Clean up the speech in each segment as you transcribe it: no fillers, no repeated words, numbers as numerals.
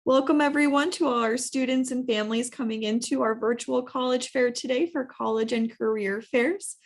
Welcome everyone to all our students and families coming into our virtual college fair today for college and career fairs.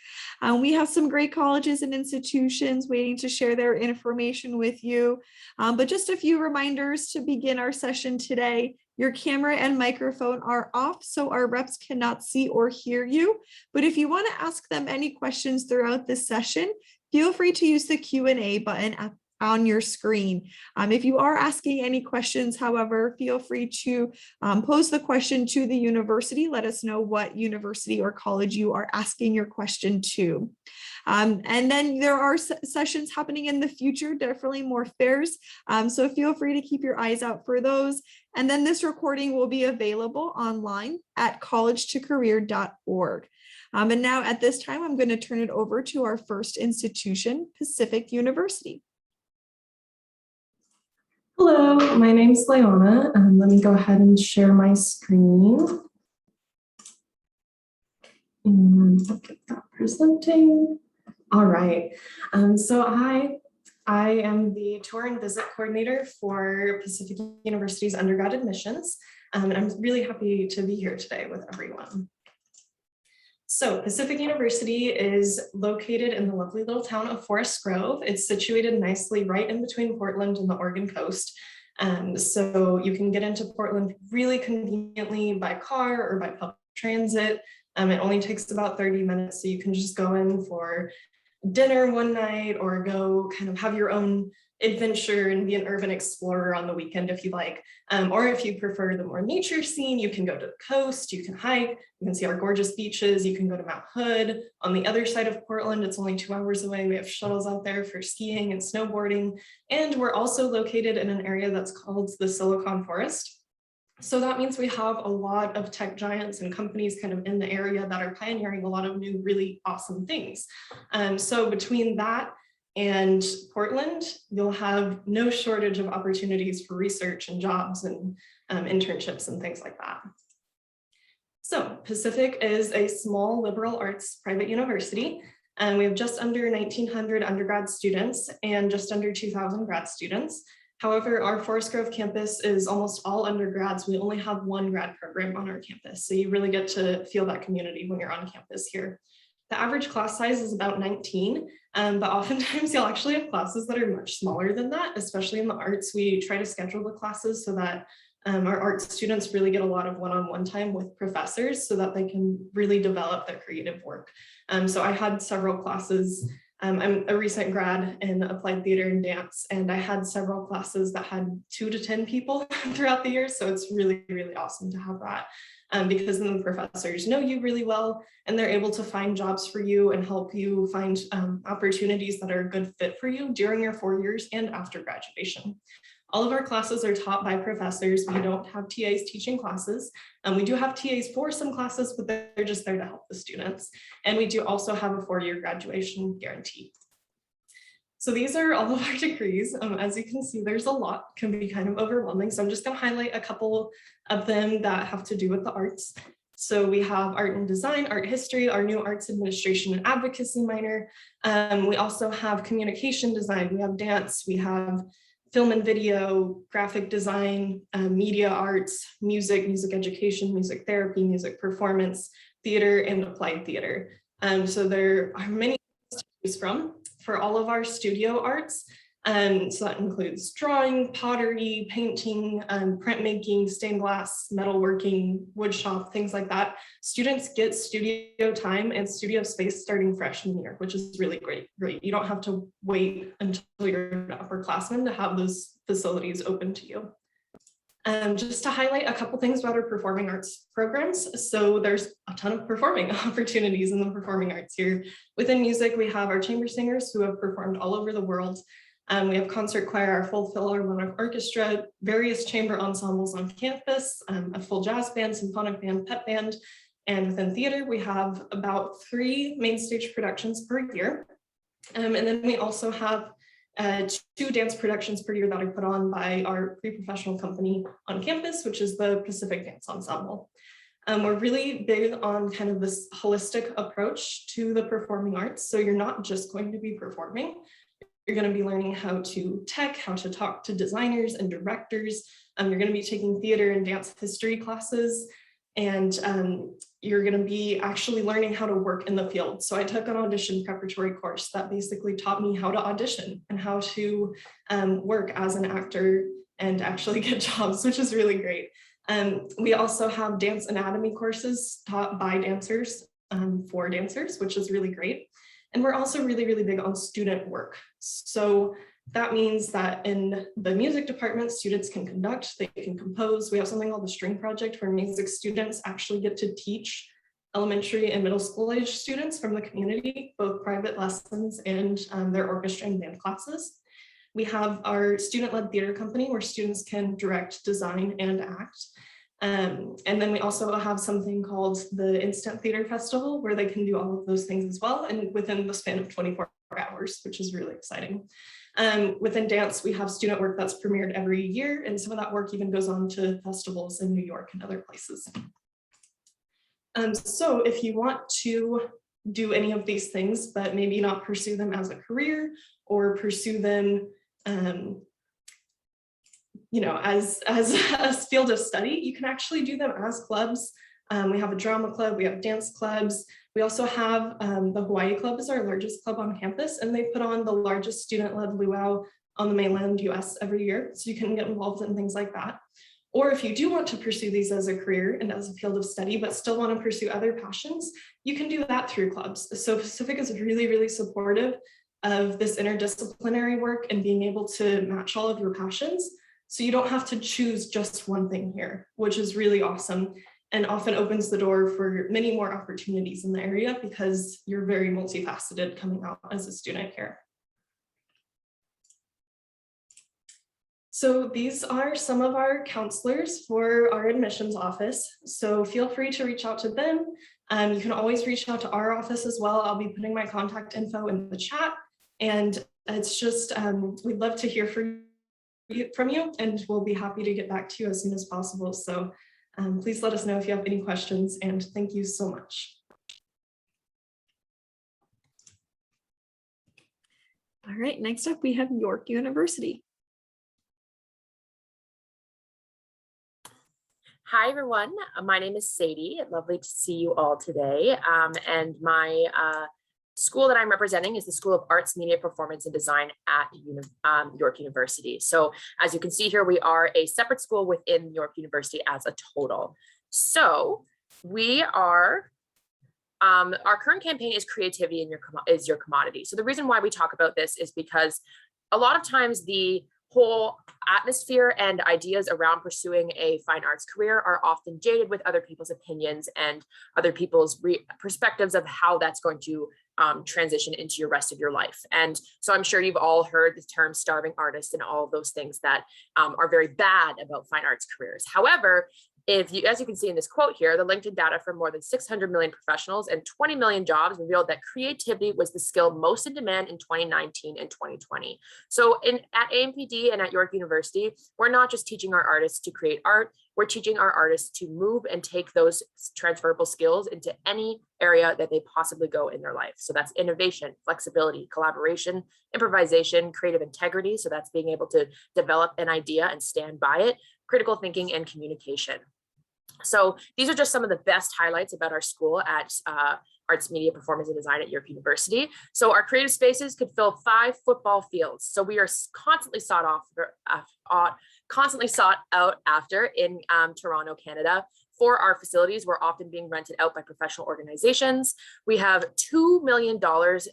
We have some great colleges and institutions waiting to share their information with you. But just a few reminders to begin our session today. Your camera and microphone are off, so our reps cannot see or hear you. But if you want to ask them any questions throughout this session, feel free to use the Q&A button on your screen. If you are asking any questions, however, feel free to pose the question to the university. Let us know what university or college you are asking your question to. And then there are sessions happening in the future, definitely more fairs. So feel free to keep your eyes out for those. And then this recording will be available online at college2career.org. And now at this time, I'm going to turn it over to our first institution, Pacific University. Hello, my name is Leona. Let me go ahead and share my screen. And I'll get that presenting. All right. So I am the tour and visit coordinator for Pacific University's undergrad admissions. And I'm really happy to be here today with everyone. So Pacific University is located in the lovely little town of Forest Grove. It's situated nicely right in between Portland and the Oregon coast. So you can get into Portland really conveniently by car or by public transit. It only takes about 30 minutes, so you can just go in for dinner one night or go kind of have your own adventure and be an urban explorer on the weekend if you like. Or if you prefer the more nature scene, you can go to the coast, you can hike, you can see our gorgeous beaches, you can go to Mount Hood. On the other side of Portland, it's only 2 hours away. We have shuttles out there for skiing and snowboarding. And we're also located in an area that's called the Silicon Forest. So that means we have a lot of tech giants and companies kind of in the area that are pioneering a lot of new, really awesome things. So between that and Portland, you'll have no shortage of opportunities for research and jobs and internships and things like that. So Pacific is a small liberal arts private university, and we have just under 1,900 undergrad students and just under 2,000 grad students. However, our Forest Grove campus is almost all undergrads. We only have one grad program on our campus, so you really get to feel that community when you're on campus here. The average class size is about 19, but oftentimes you'll actually have classes that are much smaller than that, especially in the arts. We try to schedule the classes so that our arts students really get a lot of one-on-one time with professors so that they can really develop their creative work. So I had several classes. I'm a recent grad in applied theater and dance, and I had several classes that had 2 to 10 people throughout the year. So it's really, really awesome to have that. Because then the professors know you really well and they're able to find jobs for you and help you find opportunities that are a good fit for you during your 4 years and after graduation. All of our classes are taught by professors. We don't have TAs teaching classes. We do have TAs for some classes, but they're just there to help the students. And we do also have a 4-year graduation guarantee. So these are all of our degrees. As you can see, there's a lot, can be kind of overwhelming. So I'm just going to highlight a couple of them that have to do with the arts. So we have art and design, art history, our new arts administration and advocacy minor. We also have communication design, we have dance, we have film and video, graphic design, media arts, music, music education, music therapy, music performance, theater, and applied theater. So there are many to choose from. For all of our studio arts, so that includes drawing, pottery, painting, printmaking, stained glass, metalworking, wood shop, things like that. Students get studio time and studio space starting freshman year, which is really great. You don't have to wait until you're an upperclassman to have those facilities open to you. Just to highlight a couple things about our performing arts programs. So there's a ton of performing opportunities in the performing arts here. Within music, we have our chamber singers who have performed all over the world. We have concert choir, our full Philharmonic Orchestra, various chamber ensembles on campus, a full jazz band, symphonic band, pep band. And within theater, we have about 3 main stage productions per year. And then we also have 2 dance productions per year that are put on by our pre-professional company on campus, which is the Pacific Dance Ensemble. We're really big on kind of this holistic approach to the performing arts. So you're not just going to be performing, You're going to be learning how to tech, how to talk to designers and directors. You're going to be taking theater and dance history classes, and you're going to be actually learning how to work in the field. So I took an audition preparatory course that basically taught me how to audition and how to work as an actor and actually get jobs, which is really great. We also have dance anatomy courses taught by dancers for dancers, which is really great. And we're also really, really big on student work. So that means that in the music department, students can conduct, they can compose. We have something called the String Project where music students actually get to teach elementary and middle school age students from the community, both private lessons and their orchestra and band classes. We have our student-led theater company where students can direct, design, and act. And then we also have something called the Instant Theater Festival where they can do all of those things as well, and within the span of 24 hours, which is really exciting. Within dance, we have student work that's premiered every year, and some of that work even goes on to festivals in New York and other places. So if you want to do any of these things, but maybe not pursue them as a career or pursue them as a field of study, you can actually do them as clubs. We have a drama club, we have dance clubs. We also have the Hawaii Club is our largest club on campus, and they put on the largest student-led luau on the mainland US every year. So you can get involved in things like that. Or if you do want to pursue these as a career and as a field of study, but still want to pursue other passions, you can do that through clubs. So Pacific is really, really supportive of this interdisciplinary work and being able to match all of your passions. So you don't have to choose just one thing here, which is really awesome and often opens the door for many more opportunities in the area because you're very multifaceted coming out as a student here. So these are some of our counselors for our admissions office. So feel free to reach out to them. You can always reach out to our office as well. I'll be putting my contact info in the chat. And it's just, we'd love to hear from you, and we'll be happy to get back to you as soon as possible. So please let us know if you have any questions, and thank you so much. All right, next up we have York University. Hi, everyone. My name is Sadie. Lovely to see you all today. And my school that I'm representing is the School of Arts, Media, Performance, and Design at York University. So as you can see here, we are a separate school within York University as a total. So we are, our current campaign is creativity is your commodity. So the reason why we talk about this is because a lot of times the whole atmosphere and ideas around pursuing a fine arts career are often jaded with other people's opinions and other people's perspectives of how that's going to transition into your rest of your life. And so I'm sure you've all heard the term starving artist and all of those things that are very bad about fine arts careers. However, as you can see in this quote here, the LinkedIn data from more than 600 million professionals and 20 million jobs revealed that creativity was the skill most in demand in 2019 and 2020. So at AMPD and at York University, we're not just teaching our artists to create art, we're teaching our artists to move and take those transferable skills into any area that they possibly go in their life. So that's innovation, flexibility, collaboration, improvisation, creative integrity. So that's being able to develop an idea and stand by it, critical thinking, and communication. So these are just some of the best highlights about our school at Arts, Media, Performance, and Design at York University. So our creative spaces could fill 5 football fields. So we are constantly sought out after in Toronto, Canada. For our facilities, we're often being rented out by professional organizations. We have $2 million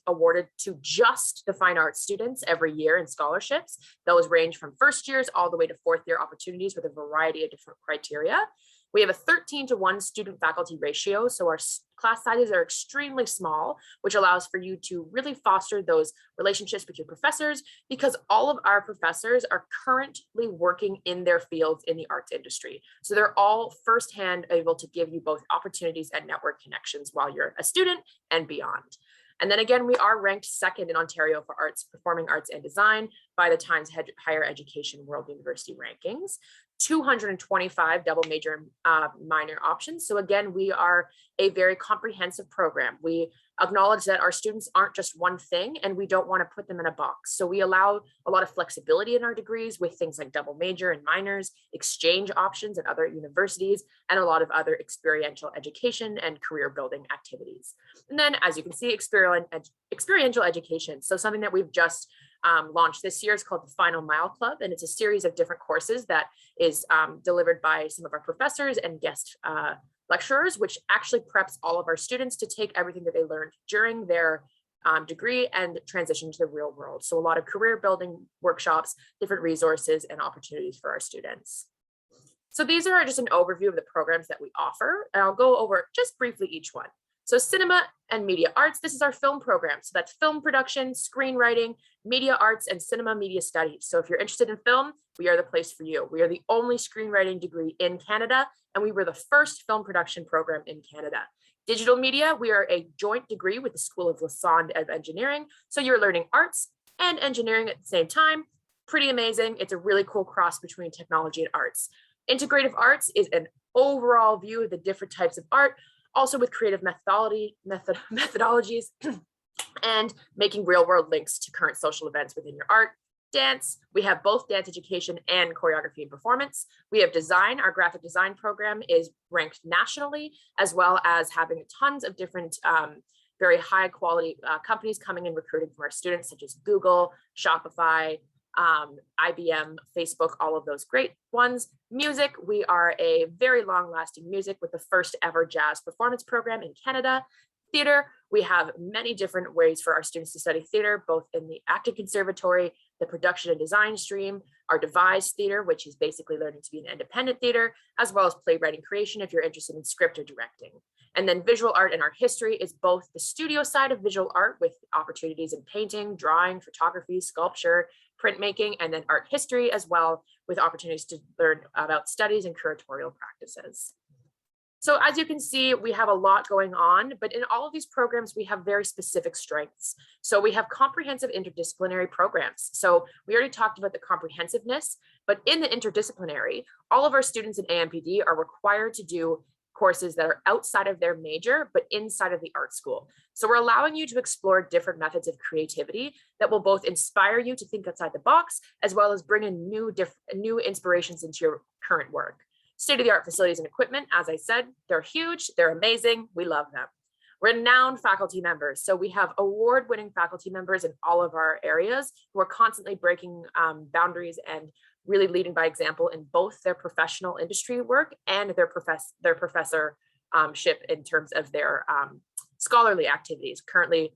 awarded to just the fine arts students every year in scholarships. Those range from first years all the way to 4th year opportunities with a variety of different criteria. We have a 13-to-1 student faculty ratio. So our class sizes are extremely small, which allows for you to really foster those relationships with your professors, because all of our professors are currently working in their fields in the arts industry. So they're all firsthand able to give you both opportunities and network connections while you're a student and beyond. And then again, we are ranked 2nd in Ontario for arts, performing arts and design by the Times Higher Education World University Rankings. 225 double major and minor options. So again, we are a very comprehensive program. We acknowledge that our students aren't just one thing, and we don't want to put them in a box. So we allow a lot of flexibility in our degrees with things like double major and minors, exchange options at other universities, and a lot of other experiential education and career building activities. And then, as you can see, experiential education. So something that we've just launched this year is called the Final Mile Club, and it's a series of different courses that is delivered by some of our professors and guest lecturers, which actually preps all of our students to take everything that they learned during their degree and transition to the real world. So a lot of career building workshops, different resources and opportunities for our students. So these are just an overview of the programs that we offer, and I'll go over just briefly each one. So cinema and media arts, this is our film program. So that's film production, screenwriting, media arts, and cinema media studies. So if you're interested in film, we are the place for you. We are the only screenwriting degree in Canada, and we were the first film production program in Canada. Digital media, we are a joint degree with the School of Lausanne of Engineering. So you're learning arts and engineering at the same time. Pretty amazing. It's a really cool cross between technology and arts. Integrative arts is an overall view of the different types of art, also with creative methodologies and making real world links to current social events within your art. Dance, we have both dance education and choreography and performance. We have design, our graphic design program is ranked nationally, as well as having tons of different very high quality companies coming and recruiting from our students, such as Google, Shopify, IBM, Facebook, all of those great ones. Music, we are a very long lasting music with the first ever jazz performance program in Canada. Theater, we have many different ways for our students to study theater, both in the acting conservatory, the production and design stream, our devised theater, which is basically learning to be an independent theater, as well as playwriting creation if you're interested in script or directing. And then visual art and art history is both the studio side of visual art with opportunities in painting, drawing, photography, sculpture, printmaking, and then art history as well, with opportunities to learn about studies and curatorial practices. So as you can see, we have a lot going on, but in all of these programs, we have very specific strengths. So we have comprehensive interdisciplinary programs. So we already talked about the comprehensiveness, but in the interdisciplinary, all of our students in AMPD are required to do courses that are outside of their major, but inside of the art school. So we're allowing you to explore different methods of creativity that will both inspire you to think outside the box, as well as bring in new inspirations into your current work. State-of-the-art facilities and equipment, as I said, they're huge, they're amazing, we love them. Renowned faculty members. So we have award-winning faculty members in all of our areas who are constantly breaking boundaries and really leading by example in both their professional industry work and their professorship in terms of their scholarly activities, currently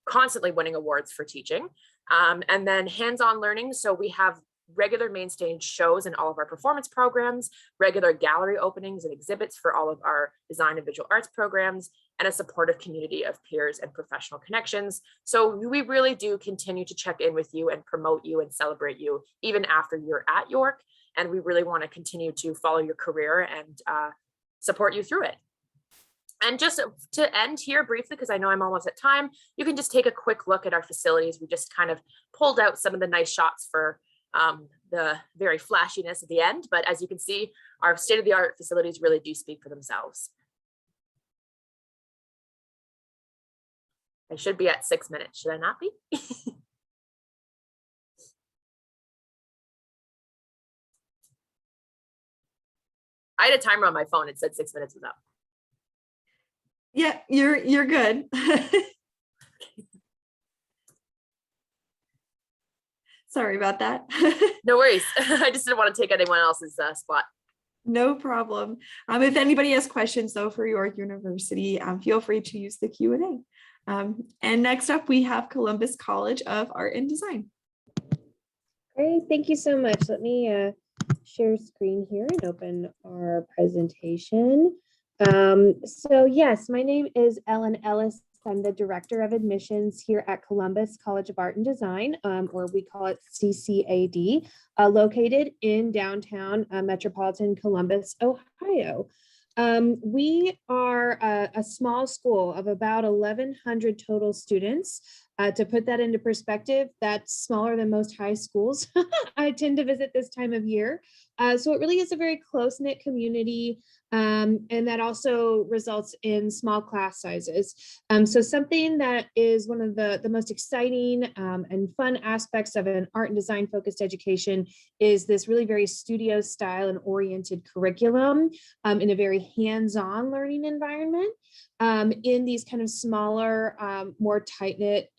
constantly winning awards for teaching. And then hands-on learning. So we have regular main stage shows in all of our performance programs, regular gallery openings and exhibits for all of our design and visual arts programs, and a supportive community of peers and professional connections. So we really do continue to check in with you and promote you and celebrate you even after you're at York. And we really want to continue to follow your career and support you through it. And just to end here briefly, because I know I'm almost at time, you can just take a quick look at our facilities. We just kind of pulled out some of the nice shots for the very flashiness at the end, but as you can see, our state-of-the-art facilities really do speak for themselves. I should be at 6 minutes, should I not be? I had a timer on my phone, it said 6 minutes was up. Yeah, you're good. Sorry about that. No worries. I just didn't want to take anyone else's spot. No problem. If anybody has questions though for York University, feel free to use the Q&A. And next up, we have Columbus College of Art and Design. Great, thank you so much. Let me share screen here and open our presentation. So yes, my name is Ellen Ellis. I'm the Director of Admissions here at Columbus College of Art and Design, or we call it CCAD, located in downtown metropolitan Columbus, Ohio. We are a small school of about 1,100 total students. To put that into perspective, that's smaller than most high schools I tend to visit this time of year. So it really is a very close-knit community. And that also results in small class sizes. So something that is one of the most exciting and fun aspects of an art and design focused education is this really very studio style and oriented curriculum in a very hands-on learning environment in these kind of smaller, more tight-knit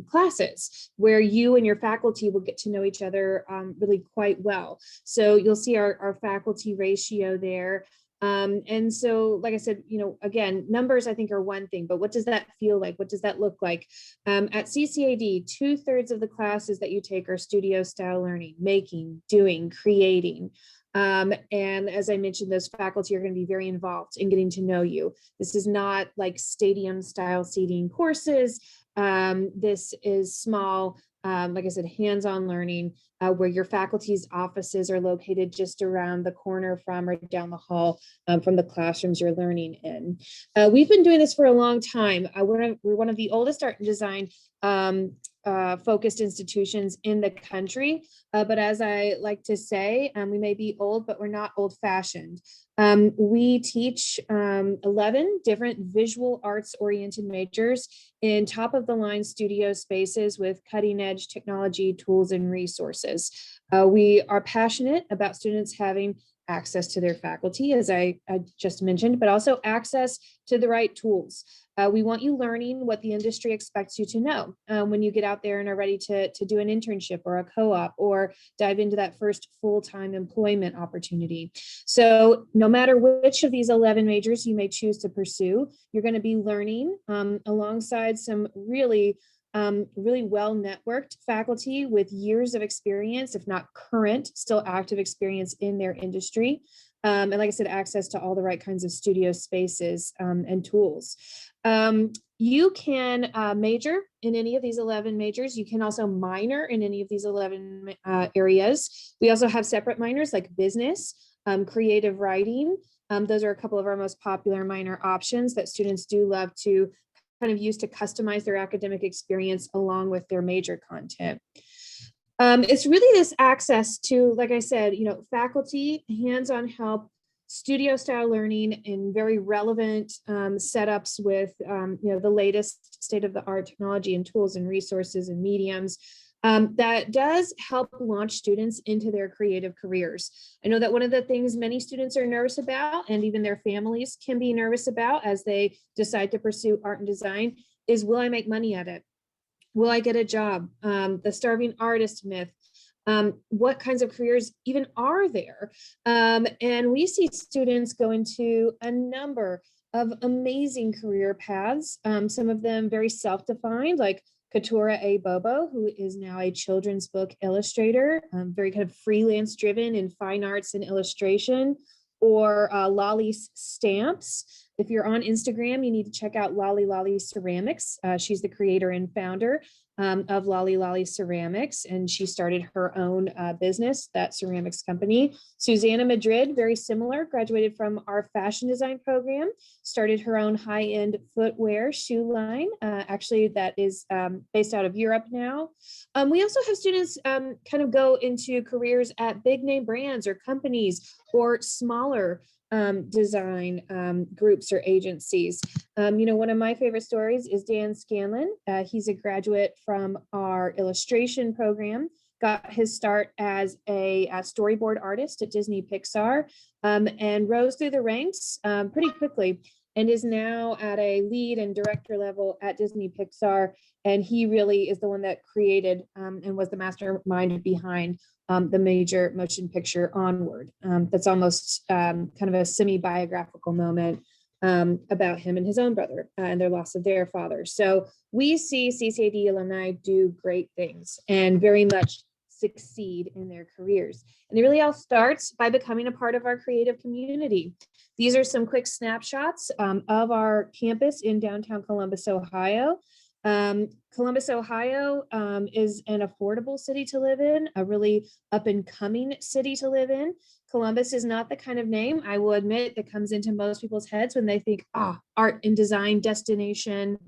classes where you and your faculty will get to know each other really quite well. So you'll see our faculty ratio there. And so, like I said, again, numbers I think are one thing, but what does that feel like? What does that look like? At CCAD, 2/3 of the classes that you take are studio style learning, making, doing, creating. And as I mentioned, those faculty are going to be very involved in getting to know you. This is not like stadium style seating courses. This is small, like I said, hands-on learning where your faculty's offices are located just around the corner from or down the hall from the classrooms you're learning in. We've been doing this for a long time. We're one of the oldest art and design focused institutions in the country. But as I like to say, we may be old, but we're not old fashioned. We teach 11 different visual arts oriented majors in top of the line studio spaces with cutting edge technology, tools, and resources. We are passionate about students having access to their faculty, as I just mentioned, but also access to the right tools. We want you learning what the industry expects you to know when you get out there and are ready to do an internship or a co-op or dive into that first full-time employment opportunity. So no matter which of these 11 majors you may choose to pursue, you're going to be learning alongside some really well-networked faculty with years of experience, if not current, still active experience in their industry. And like I said, access to all the right kinds of studio spaces and tools. You can major in any of these 11 majors. You can also minor in any of these 11 areas. We also have separate minors like business, creative writing. Those are a couple of our most popular minor options that students do love to kind of use to customize their academic experience along with their major content. It's really this access to, like I said, faculty, hands-on help, studio style learning in very relevant setups with, the latest state-of-the-art technology and tools and resources and mediums that does help launch students into their creative careers. I know that one of the things many students are nervous about, and even their families can be nervous about as they decide to pursue art and design, is will I make money at it? Will I get a job? The starving artist myth. What kinds of careers even are there? And we see students go into a number of amazing career paths, some of them very self-defined, like Katura A. Bobo, who is now a children's book illustrator, very kind of freelance driven in fine arts and illustration, or Lolly Stamps. If you're on Instagram, you need to check out Lolly Ceramics. She's the creator and founder of Lolly Ceramics, and she started her own business, that ceramics company. Susanna Madrid, very similar, graduated from our fashion design program, started her own high-end footwear shoe line, actually that is based out of Europe now. We also have students kind of go into careers at big name brands or companies or smaller design groups or agencies. One of my favorite stories is Dan Scanlon. He's a graduate from our illustration program, got his start as a storyboard artist at Disney Pixar, and rose through the ranks pretty quickly and is now at a lead and director level at Disney Pixar. And he really is the one that created and was the mastermind behind the major motion picture Onward. That's almost kind of a semi-biographical moment about him and his own brother and their loss of their father. So we see CCAD alumni do great things and very much succeed in their careers. And it really all starts by becoming a part of our creative community. These are some quick snapshots of our campus in downtown Columbus, Ohio. Columbus, Ohio is an affordable city to live in, a really up and coming city to live in. Columbus is not the kind of name, I will admit, that comes into most people's heads when they think, art and design destination.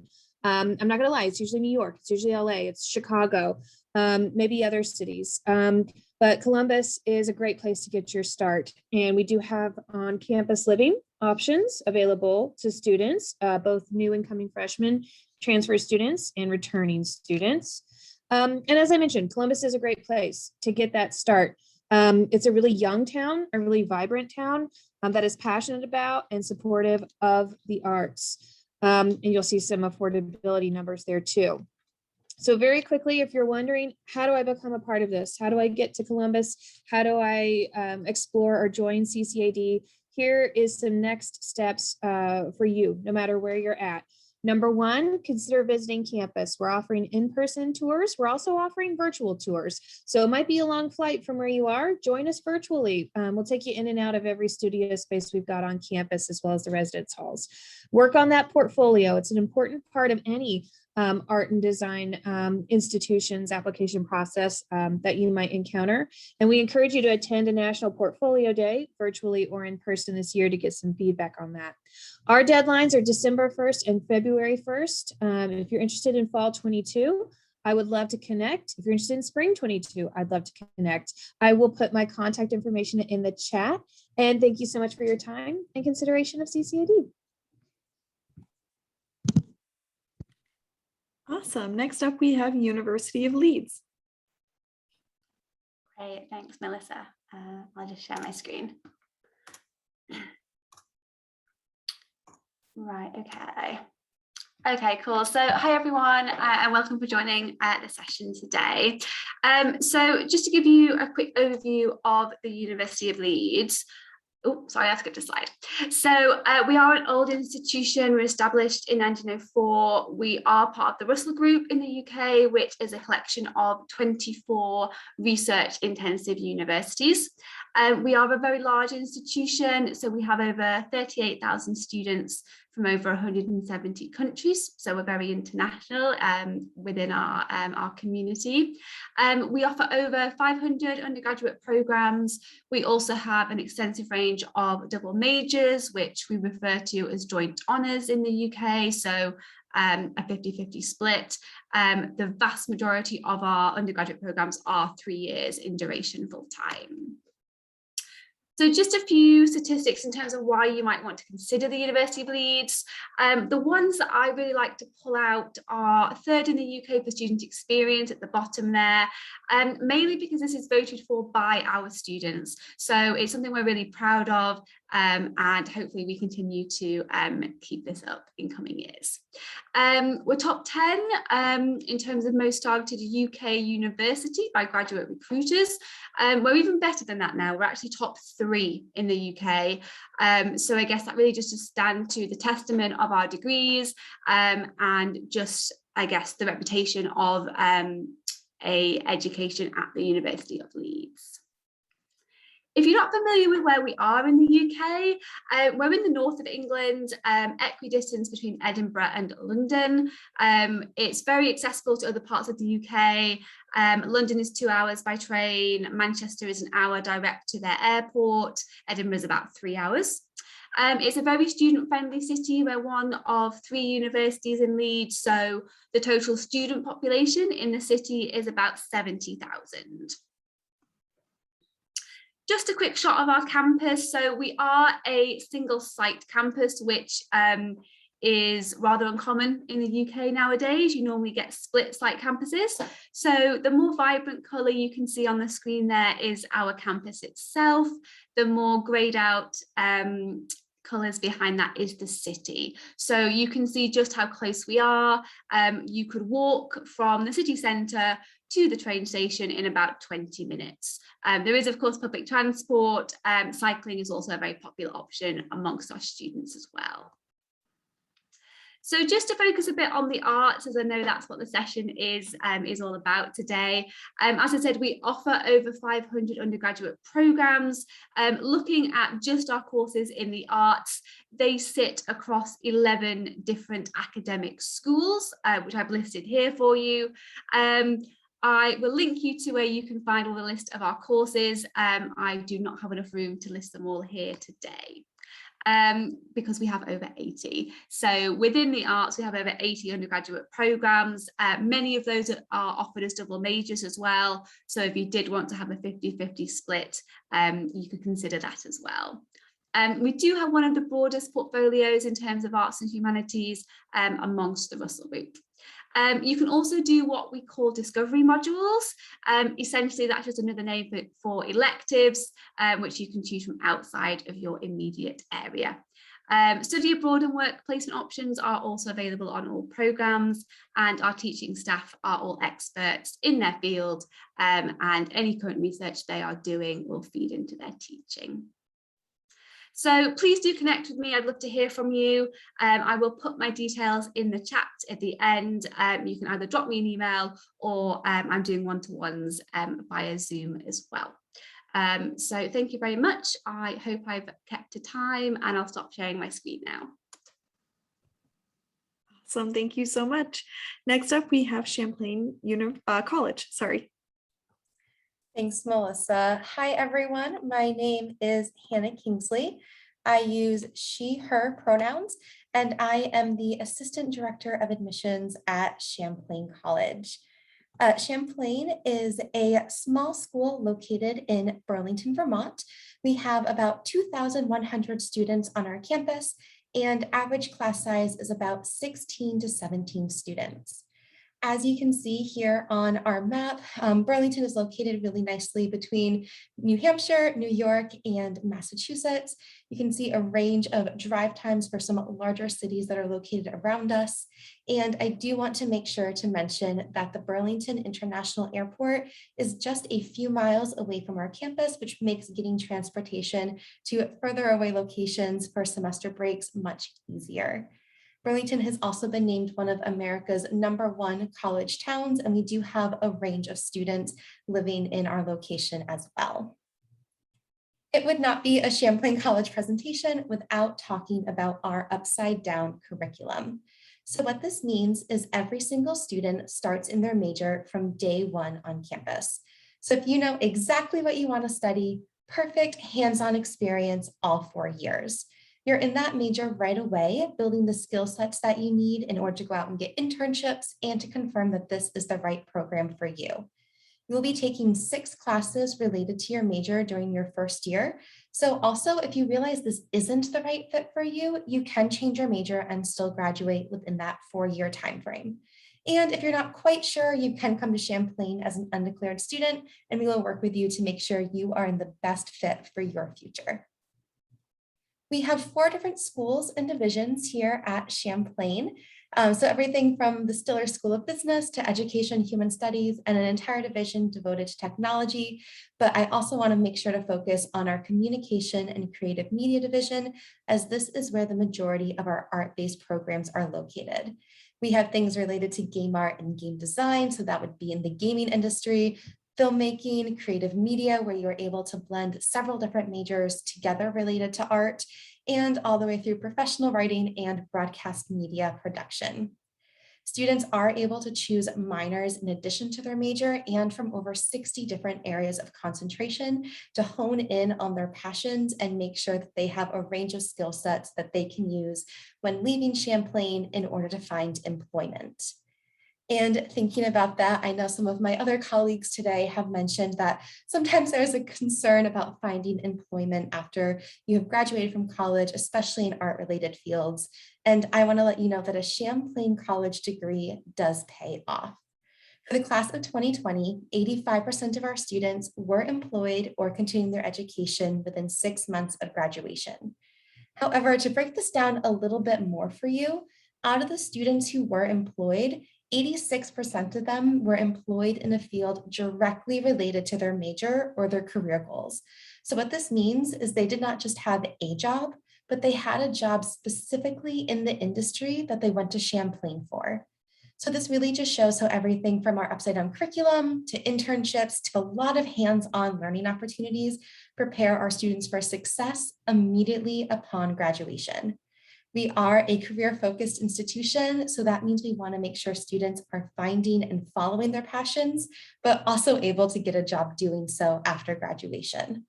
I'm not gonna lie, it's usually New York, it's usually LA, it's Chicago, maybe other cities. But Columbus is a great place to get your start. And we do have on-campus living options available to students, both new incoming freshmen, transfer students, and returning students. And as I mentioned, Columbus is a great place to get that start. It's a really young town, a really vibrant town that is passionate about and supportive of the arts. And you'll see some affordability numbers there too. So very quickly, if you're wondering, how do I become a part of this? How do I get to Columbus? How do I explore or join CCAD? Here is some next steps for you, no matter where you're at. Number one, consider visiting campus. We're offering in-person tours. We're also offering virtual tours. So it might be a long flight from where you are. Join us virtually. We'll take you in and out of every studio space we've got on campus, as well as the residence halls. Work on that portfolio. It's an important part of any art and design institutions application process that you might encounter. And we encourage you to attend a National Portfolio Day, virtually or in person this year, to get some feedback on that. Our deadlines are December 1st and February 1st. If you're interested in fall 22, I would love to connect. If you're interested in spring 22, I'd love to connect. I will put my contact information in the chat. And thank you so much for your time and consideration of CCAD. Awesome. Next up, we have University of Leeds. Great, thanks, Melissa. I'll just share my screen. Right, okay. Okay, cool. So hi everyone, and welcome for joining the session today. So just to give you a quick overview of the University of Leeds. Oh, sorry, I skipped a slide. So we are an old institution. We're established in 1904. We are part of the Russell Group in the UK, which is a collection of 24 research intensive universities. We are a very large institution. So we have over 38,000 students from over 170 countries. So we're very international within our community. We offer over 500 undergraduate programs. We also have an extensive range of double majors, which we refer to as joint honours in the UK. So a 50-50 split. The vast majority of our undergraduate programs are 3 years in duration full time. So just a few statistics in terms of why you might want to consider the University of Leeds. The ones that I really like to pull out are third in the UK for student experience at the bottom there, mainly because this is voted for by our students. So it's something we're really proud of, and hopefully we continue to keep this up in coming years. We're top 10 in terms of most targeted UK university by graduate recruiters. We're even better than that now. We're actually top 3 in the UK. So I guess that really just stands to the testament of our degrees and just, I guess, the reputation of a education at the University of Leeds. If you're not familiar with where we are in the UK, we're in the north of England, equidistant between Edinburgh and London. It's very accessible to other parts of the UK. London is 2 hours by train, Manchester is an hour direct to their airport, Edinburgh is about 3 hours. It's a very student-friendly city. We're one of 3 universities in Leeds, so the total student population in the city is about 70,000. Just a quick shot of our campus. So we are a single site campus, which is rather uncommon in the UK nowadays. You normally get split site campuses. So the more vibrant colour you can see on the screen there is our campus itself. The more greyed out colours behind that is the city. So you can see just how close we are. You could walk from the city centre to the train station in about 20 minutes. There is, of course, public transport. Cycling is also a very popular option amongst our students as well. So just to focus a bit on the arts, as I know that's what the session is all about today. As I said, we offer over 500 undergraduate programs. Looking at just our courses in the arts, they sit across 11 different academic schools, which I've listed here for you. I will link you to where you can find all the list of our courses. I do not have enough room to list them all here today. because we have over 80. So within the arts, we have over 80 undergraduate programs. Many of those are offered as double majors as well. So if you did want to have a 50-50 split, you could consider that as well. We do have one of the broadest portfolios in terms of arts and humanities amongst the Russell Group. You can also do what we call discovery modules. Essentially, that's just another name for electives, which you can choose from outside of your immediate area. Study abroad and work placement options are also available on all programs, and our teaching staff are all experts in their field, and any current research they are doing will feed into their teaching. So please do connect with me. I'd love to hear from you. I will put my details in the chat at the end. You can either drop me an email, or I'm doing one-to-ones via Zoom as well. So thank you very much. I hope I've kept to time, and I'll stop sharing my screen now. Awesome, thank you so much. Next up, we have Champlain College, sorry. Thanks, Melissa. Hi, everyone. My name is Hannah Kingsley. I use she, her pronouns, and I am the Assistant Director of Admissions at Champlain College. Champlain is a small school located in Burlington, Vermont. We have about 2,100 students on our campus, and average class size is about 16 to 17 students. As you can see here on our map, Burlington is located really nicely between New Hampshire, New York, and Massachusetts. You can see a range of drive times for some larger cities that are located around us. And I do want to make sure to mention that the Burlington International Airport is just a few miles away from our campus, which makes getting transportation to further away locations for semester breaks much easier. Burlington has also been named one of America's #1 college towns, and we do have a range of students living in our location as well. It would not be a Champlain College presentation without talking about our upside down curriculum. So what this means is every single student starts in their major from day one on campus. So if you know exactly what you want to study, perfect hands-on experience all 4 years. You're in that major right away, building the skill sets that you need in order to go out and get internships and to confirm that this is the right program for you. You'll be taking 6 classes related to your major during your first year. So also, if you realize this isn't the right fit for you, you can change your major and still graduate within that 4-year timeframe. And if you're not quite sure, you can come to Champlain as an undeclared student, and we will work with you to make sure you are in the best fit for your future. We have 4 different schools and divisions here at Champlain. So everything from the Stiller School of Business to Education Human Studies, and an entire division devoted to technology. But I also want to make sure to focus on our Communication and Creative Media division, as this is where the majority of our art-based programs are located. We have things related to game art and game design, so that would be in the gaming industry, filmmaking, creative media, where you're able to blend several different majors together related to art, and all the way through professional writing and broadcast media production. Students are able to choose minors in addition to their major, and from over 60 different areas of concentration to hone in on their passions and make sure that they have a range of skill sets that they can use when leaving Champlain in order to find employment. And thinking about that, I know some of my other colleagues today have mentioned that sometimes there's a concern about finding employment after you have graduated from college, especially in art-related fields. And I want to let you know that a Champlain College degree does pay off. For the class of 2020, 85% of our students were employed or continuing their education within 6 months of graduation. However, to break this down a little bit more for you, out of the students who were employed, 86% of them were employed in a field directly related to their major or their career goals. So what this means is they did not just have a job, but they had a job specifically in the industry that they went to Champlain for. So this really just shows how everything from our upside down curriculum to internships to a lot of hands-on learning opportunities prepare our students for success immediately upon graduation. We are a career-focused institution, so that means we want to make sure students are finding and following their passions, but also able to get a job doing so after graduation.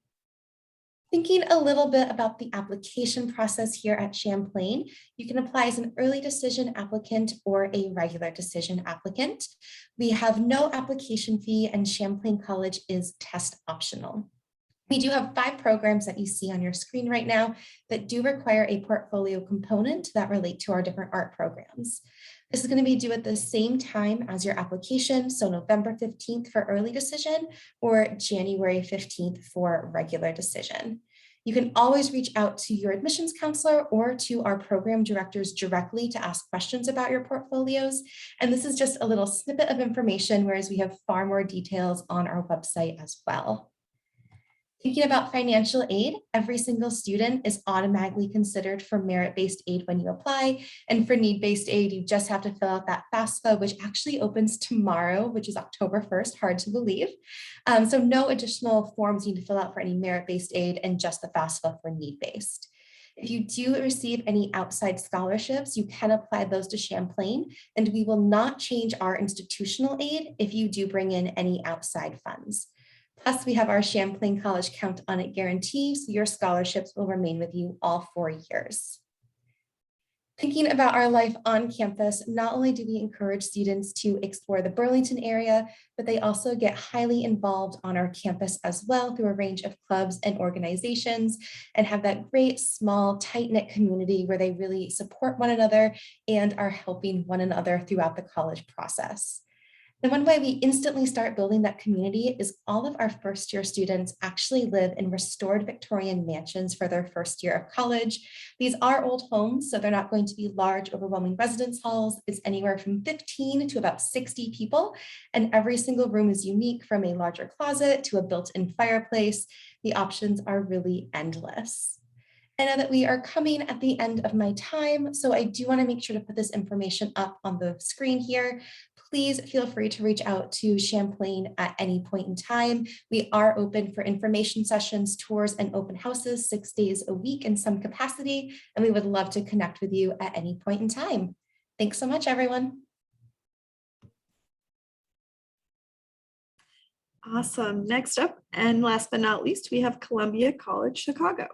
Thinking a little bit about the application process here at Champlain, you can apply as an early decision applicant or a regular decision applicant. We have no application fee and Champlain College is test optional. We do have 5 programs that you see on your screen right now that do require a portfolio component that relate to our different art programs. This is going to be due at the same time as your application, so November 15th for early decision or January 15th for regular decision. You can always reach out to your admissions counselor or to our program directors directly to ask questions about your portfolios. And this is just a little snippet of information, whereas we have far more details on our website as well. Thinking about financial aid, every single student is automatically considered for merit-based aid when you apply. And for need-based aid, you just have to fill out that FAFSA, which actually opens tomorrow, which is October 1st, hard to believe. So no additional forms you need to fill out for any merit-based aid and just the FAFSA for need-based. If you do receive any outside scholarships, you can apply those to Champlain, and we will not change our institutional aid if you do bring in any outside funds. Plus, we have our Champlain College Count on It guarantee, so your scholarships will remain with you all 4 years. Thinking about our life on campus, not only do we encourage students to explore the Burlington area, but they also get highly involved on our campus as well through a range of clubs and organizations and have that great, small, tight-knit community where they really support one another and are helping one another throughout the college process. And one way we instantly start building that community is all of our first-year students actually live in restored Victorian mansions for their first year of college. These are old homes, so they're not going to be large, overwhelming residence halls. It's anywhere from 15 to about 60 people, and every single room is unique, from a larger closet to a built-in fireplace. The options are really endless. I know that we are coming at the end of my time, so I do want to make sure to put this information up on the screen here. Please feel free to reach out to Champlain at any point in time. We are open for information sessions, tours, and open houses 6 days a week in some capacity, and we would love to connect with you at any point in time. Thanks so much, everyone. Awesome. Next up, and last but not least, we have Columbia College Chicago.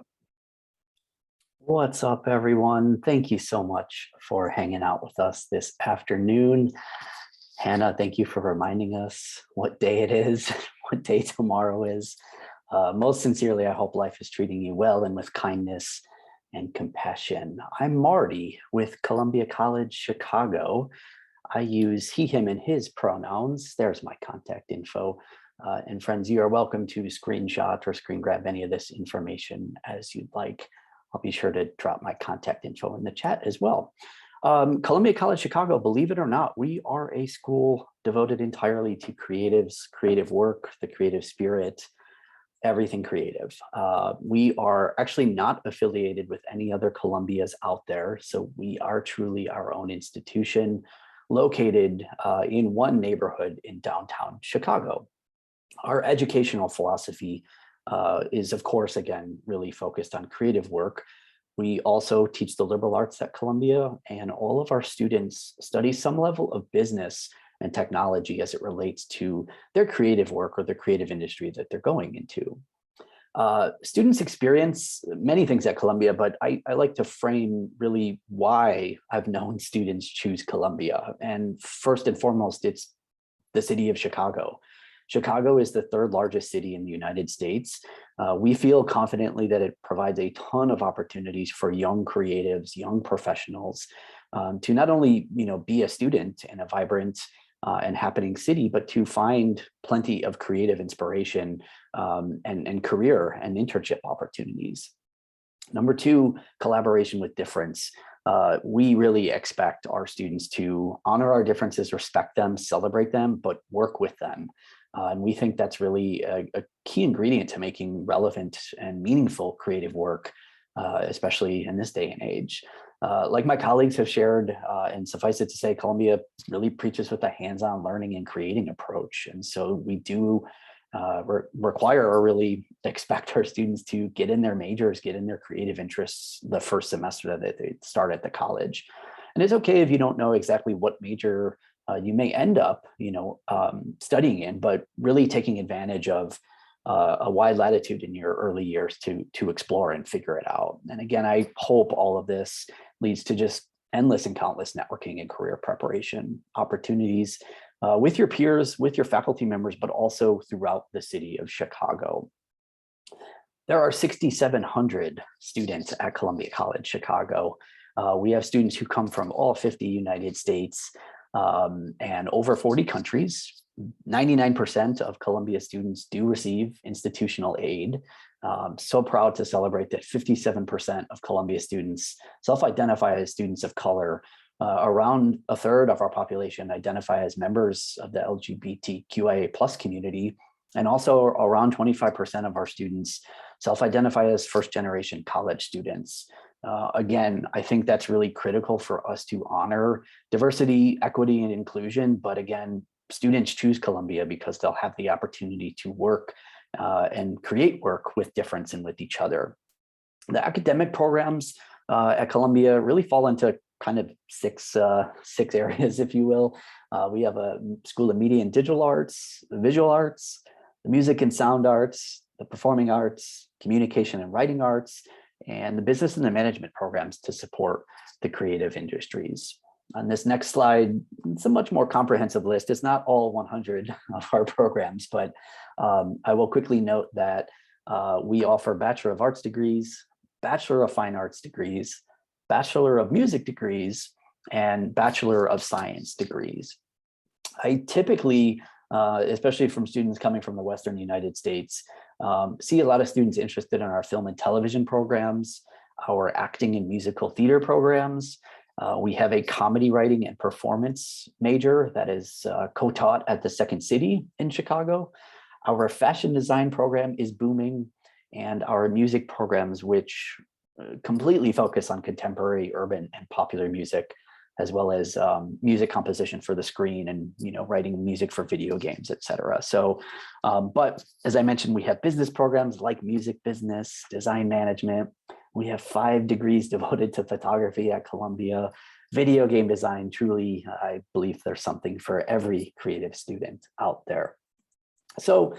What's up, everyone? Thank you so much for hanging out with us this afternoon. Hannah, thank you for reminding us what day it is, what day tomorrow is. Most sincerely, I hope life is treating you well and with kindness and compassion. I'm Marty with Columbia College Chicago. I use he, him, and his pronouns. There's my contact info. And friends, you are welcome to screenshot or screen grab any of this information as you'd like. I'll be sure to drop my contact info in the chat as well. Columbia College Chicago, believe it or not, we are a school devoted entirely to creatives, creative work, the creative spirit, everything creative. We are actually not affiliated with any other Columbias out there, so we are truly our own institution located in one neighborhood in downtown Chicago. Our educational philosophy is, of course, again, really focused on creative work. We also teach the liberal arts at Columbia, and all of our students study some level of business and technology as it relates to their creative work or the creative industry that they're going into. Students experience many things at Columbia, but I like to frame really why I've known students choose Columbia. And first and foremost, it's the city of Chicago. Chicago is the 3rd largest city in the United States. We feel confidently that it provides a ton of opportunities for young creatives, young professionals to not only be a student in a vibrant and happening city, but to find plenty of creative inspiration and career and internship opportunities. Number 2, collaboration with difference. We really expect our students to honor our differences, respect them, celebrate them, but work with them. And we think that's really a key ingredient to making relevant and meaningful creative work, especially in this day and age. Like my colleagues have shared, and suffice it to say, Columbia really preaches with a hands-on learning and creating approach. And so we do require or really expect our students to get in their majors, get in their creative interests the first semester that they start at the college. And it's okay if you don't know exactly what major you may end up, studying in, but really taking advantage of a wide latitude in your early years to explore and figure it out. And again, I hope all of this leads to just endless and countless networking and career preparation opportunities with your peers, with your faculty members, but also throughout the city of Chicago. There are 6,700 students at Columbia College, Chicago. We have students who come from all 50 United States and over 40 countries. 99% of Columbia students do receive institutional aid. So proud to celebrate that 57% of Columbia students self-identify as students of color. Around a third of our population identify as members of the LGBTQIA+ community, and also around 25% of our students self-identify as first-generation college students. Again, I think that's really critical for us to honor diversity, equity, and inclusion. But again, students choose Columbia because they'll have the opportunity to work and create work with difference and with each other. The academic programs at Columbia really fall into kind of six areas, if you will. We have a School of Media and Digital Arts, the Visual Arts, the Music and Sound Arts, the Performing Arts, Communication and Writing Arts, and the Business and the Management programs to support the creative industries. On this next slide, it's a much more comprehensive list. It's not all 100 of our programs, but I will quickly note that we offer Bachelor of Arts degrees, Bachelor of Fine Arts degrees, Bachelor of Music degrees, and Bachelor of Science degrees. I typically, especially from students coming from the Western United States, see a lot of students interested in our film and television programs, our acting and musical theater programs. We have a comedy writing and performance major that is co-taught at the Second City in Chicago. Our fashion design program is booming, and our music programs, which completely focus on contemporary, urban, and popular music, as well as music composition for the screen and writing music for video games, etc. So, but as I mentioned, we have business programs like music business, design management. We have 5 degrees devoted to photography at Columbia, video game design. Truly, I believe there's something for every creative student out there. So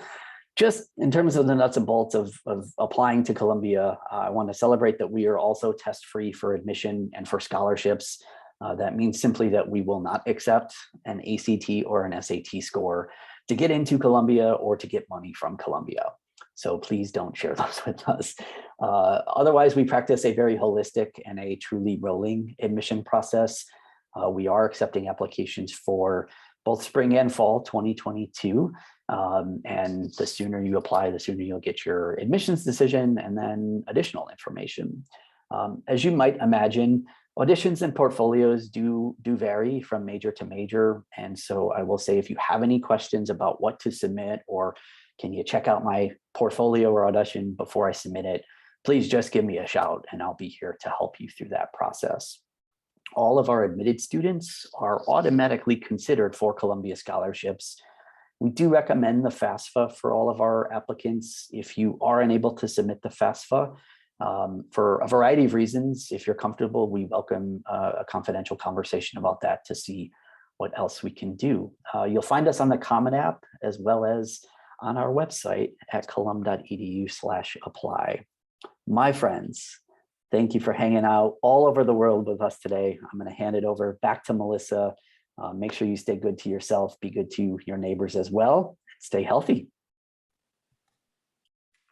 just in terms of the nuts and bolts of applying to Columbia, I want to celebrate that we are also test-free for admission and for scholarships. That means simply that we will not accept an ACT or an SAT score to get into Columbia or to get money from Columbia. So please don't share those with us. Otherwise, we practice a very holistic and a truly rolling admission process. We are accepting applications for both spring and fall 2022. And the sooner you apply, the sooner you'll get your admissions decision and then additional information. As you might imagine, auditions and portfolios do vary from major to major. And so I will say, if you have any questions about what to submit, or can you check out my portfolio or audition before I submit it, please just give me a shout and I'll be here to help you through that process. All of our admitted students are automatically considered for Columbia scholarships. We do recommend the FAFSA for all of our applicants. If you are unable to submit the FAFSA, for a variety of reasons, if you're comfortable, we welcome a confidential conversation about that to see what else we can do. You'll find us on the Common App as well as on our website at colum.edu/apply. My friends, thank you for hanging out all over the world with us today. I'm going to hand it over back to Melissa. Make sure you stay good to yourself, be good to your neighbors as well. Stay healthy.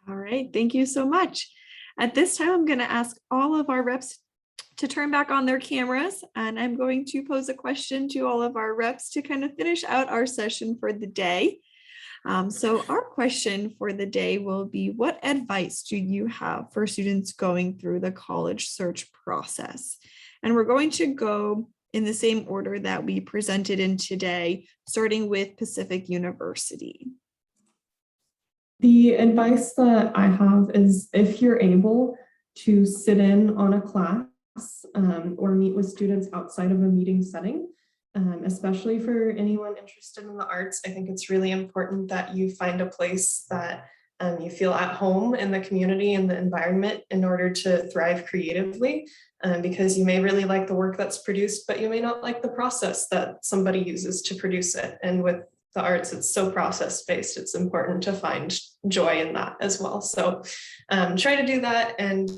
All right, thank you so much. At this time, I'm going to ask all of our reps to turn back on their cameras, and I'm going to pose a question to all of our reps to kind of finish out our session for the day. So our question for the day will be, what advice do you have for students going through the college search process? And we're going to go in the same order that we presented in today, starting with Pacific University. The advice that I have is, if you're able to sit in on a class or meet with students outside of a meeting setting, especially for anyone interested in the arts, I think it's really important that you find a place that you feel at home in the community and the environment in order to thrive creatively, because you may really like the work that's produced, but you may not like the process that somebody uses to produce it. And with the arts, it's so process-based, it's important to find joy in that as well. So try to do that, and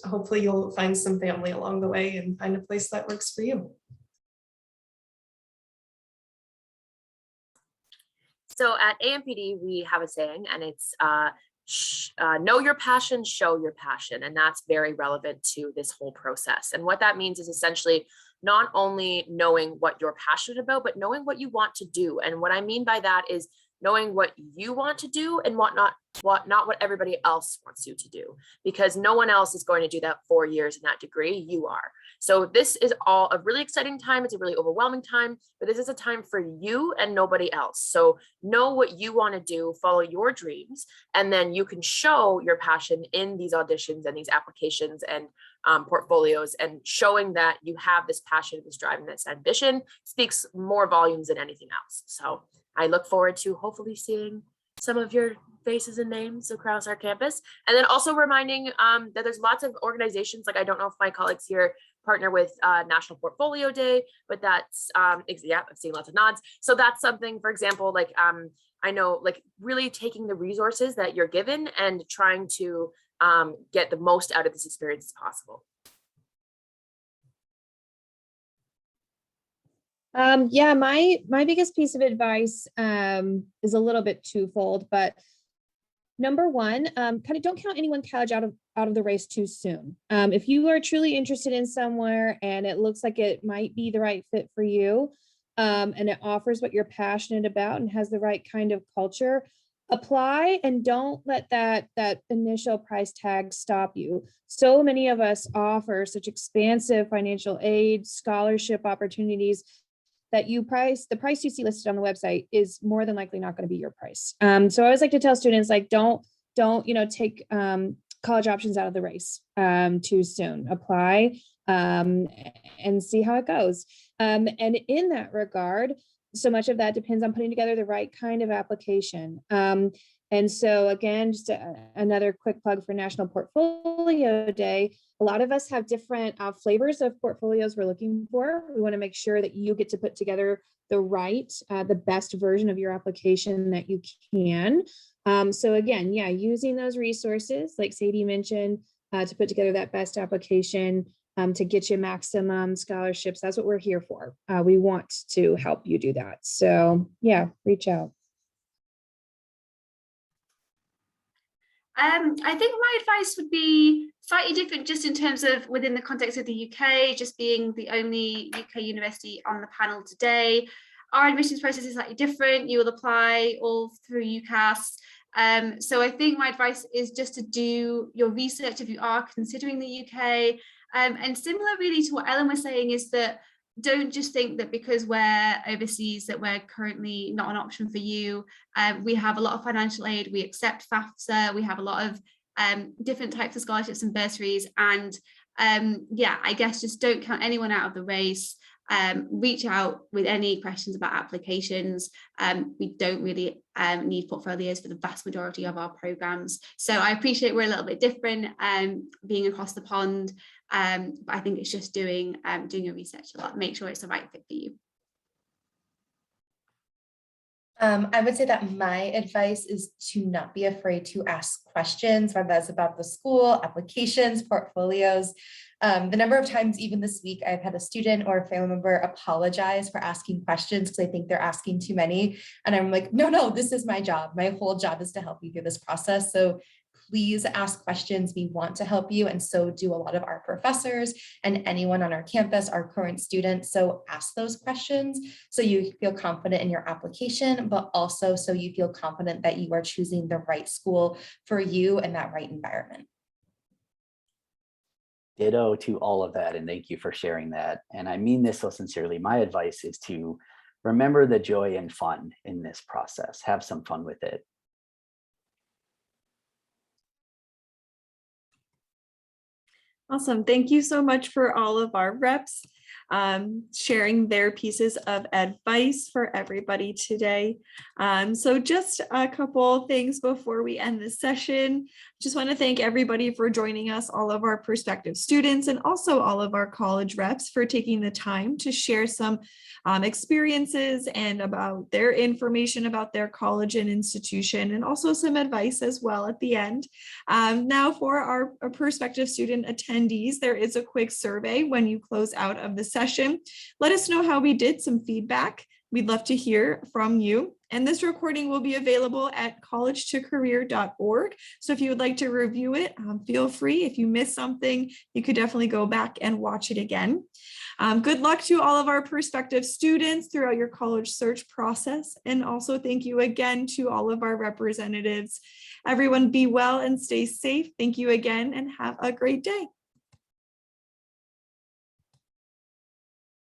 hopefully you'll find some family along the way and find a place that works for you. So at AMPD, we have a saying, and it's know your passion, show your passion. And that's very relevant to this whole process. And what that means is essentially not only knowing what you're passionate about, but knowing what you want to do. And what I mean by that is knowing what you want to do and not what everybody else wants you to do, because no one else is going to do that 4 years in that degree. You are. So this is all a really exciting time. It's a really overwhelming time, but this is a time for you and nobody else. So know what you want to do, follow your dreams, and then you can show your passion in these auditions and these applications and portfolios, and showing that you have this passion, this drive, and this ambition speaks more volumes than anything else. So I look forward to hopefully seeing some of your faces and names across our campus. And then also reminding that there's lots of organizations, like I don't know if my colleagues here partner with National Portfolio Day, but that's, yeah, I've seen lots of nods. So that's something, for example, like I know, like really taking the resources that you're given and trying to get the most out of this experience as possible. Yeah, my biggest piece of advice is a little bit twofold, but number one, kind of don't count any one college out of the race too soon. If you are truly interested in somewhere and it looks like it might be the right fit for you, and it offers what you're passionate about and has the right kind of culture, apply, and don't let that initial price tag stop you. So many of us offer such expansive financial aid, scholarship opportunities that the price you see listed on the website is more than likely not going to be your price. So I always like to tell students, like, don't take college options out of the race too soon. Apply and see how it goes. And in that regard, so much of that depends on putting together the right kind of application. And so again, just another quick plug for National Portfolio Day. A lot of us have different flavors of portfolios we're looking for. We want to make sure that you get to put together the best version of your application that you can. So again, yeah, using those resources, like Sadie mentioned, to put together that best application to get you maximum scholarships. That's what we're here for. We want to help you do that. So yeah, reach out. I think my advice would be slightly different, just in terms of within the context of the UK, just being the only UK university on the panel today. Our admissions process is slightly different. You will apply all through UCAS. So I think my advice is just to do your research if you are considering the UK. And similar really to what Ellen was saying, is that don't just think that because we're overseas that we're currently not an option for you. We have a lot of financial aid, we accept FAFSA, we have a lot of different types of scholarships and bursaries, and yeah, I guess just don't count anyone out of the race. Reach out with any questions about applications. We don't really need portfolios for the vast majority of our programs. So I appreciate we're a little bit different being across the pond, but I think it's just doing your research a lot, make sure it's the right fit for you. I would say that my advice is to not be afraid to ask questions, whether that's about the school, applications, portfolios. The number of times, even this week, I've had a student or a family member apologize for asking questions because they think they're asking too many. And I'm like, no, this is my job. My whole job is to help you through this process. So please ask questions. We want to help you. And so do a lot of our professors and anyone on our campus, our current students. So ask those questions so you feel confident in your application, but also so you feel confident that you are choosing the right school for you and that right environment. Ditto to all of that. And thank you for sharing that. And I mean this so sincerely. My advice is to remember the joy and fun in this process. Have some fun with it. Awesome. Thank you so much for all of our reps. sharing their pieces of advice for everybody today. So just a couple things before we end this session. Just want to thank everybody for joining us, all of our prospective students, and also all of our college reps for taking the time to share some experiences and about their information about their college and institution, and also some advice as well at the end. Now for our prospective student attendees, there is a quick survey when you close out of the session. Let us know how we did, some feedback. We'd love to hear from you. And this recording will be available at college2career.org. So if you would like to review it, feel free. If you missed something, you could definitely go back and watch it again. Good luck to all of our prospective students throughout your college search process. And also thank you again to all of our representatives. Everyone be well and stay safe. Thank you again and have a great day.